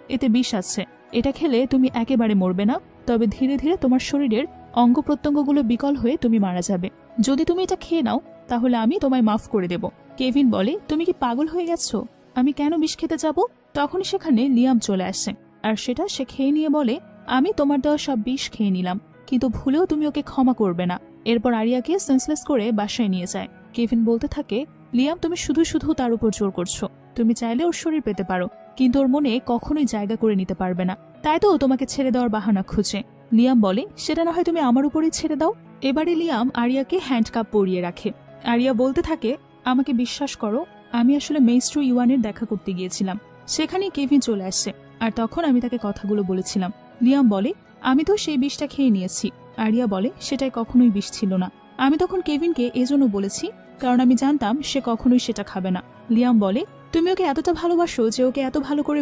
এতে বিষ আছে, এটা খেলে তুমি একেবারে মরবে না, তবে ধীরে ধীরে তোমার শরীরের অঙ্গ প্রত্যঙ্গগুলো বিকল হয়ে তুমি মারা যাবে। যদি তুমি এটা খেয়ে নাও তাহলে আমি তোমায় মাফ করে দেব। কেভিন বলে, তুমি কি পাগল হয়ে গেছো? আমি কেন বিষ খেতে যাব? তখনই সেখানে লিয়াম চলে আসে, আর সেটা সে খেয়ে নিয়ে বলে, আমি তোমার দেওয়া সব বিষ খেয়ে নিলাম, কিন্তু ভুলেও তুমি ওকে ক্ষমা করবে না। এরপর আরিয়াকে সেন্সলেস করে বাসায় নিয়ে যায়। কেভিন বলতে থাকে, লিয়াম তুমি শুধু শুধু তার উপর জোর করছো। তুমি চাইলে ওর শরীর পেতে পারো, কিন্তু ওর মনে কখনোই জায়গা করে নিতে পারবে না, তাই তো ও তোমাকে ছেড়ে দেওয়ার বাহানা খুঁজে। লিয়াম বলে, সেটা না হয় তুমি আমার উপরেই ছেড়ে দাও। এবারে লিয়াম আরিয়াকে হ্যান্ডকাপ পরিয়ে রাখে। আরিয়া বলতে থাকে, আমাকে বিশ্বাস করো, আমি আসলে মেইস্ট্রু ইওয়ানের দেখা করতে গিয়েছিলাম, সেখানেই কেভিন চলে আসে, আর তখন আমি তাকে কথাগুলো বলেছিলাম। লিয়াম বলে, আমি তো সেই বিষটা খেয়ে নিয়েছি। আরিয়া বলে, সেটাই কখনোই বিষ ছিল না। আমি তখন কেভিনকে এজন্য বলেছি কারণ আমি জানতাম সে কখনোই সেটা খাবে না। লিয়াম বলে, তুমি ওকে এতটা ভালোবাসো যে ওকে এত ভালো করে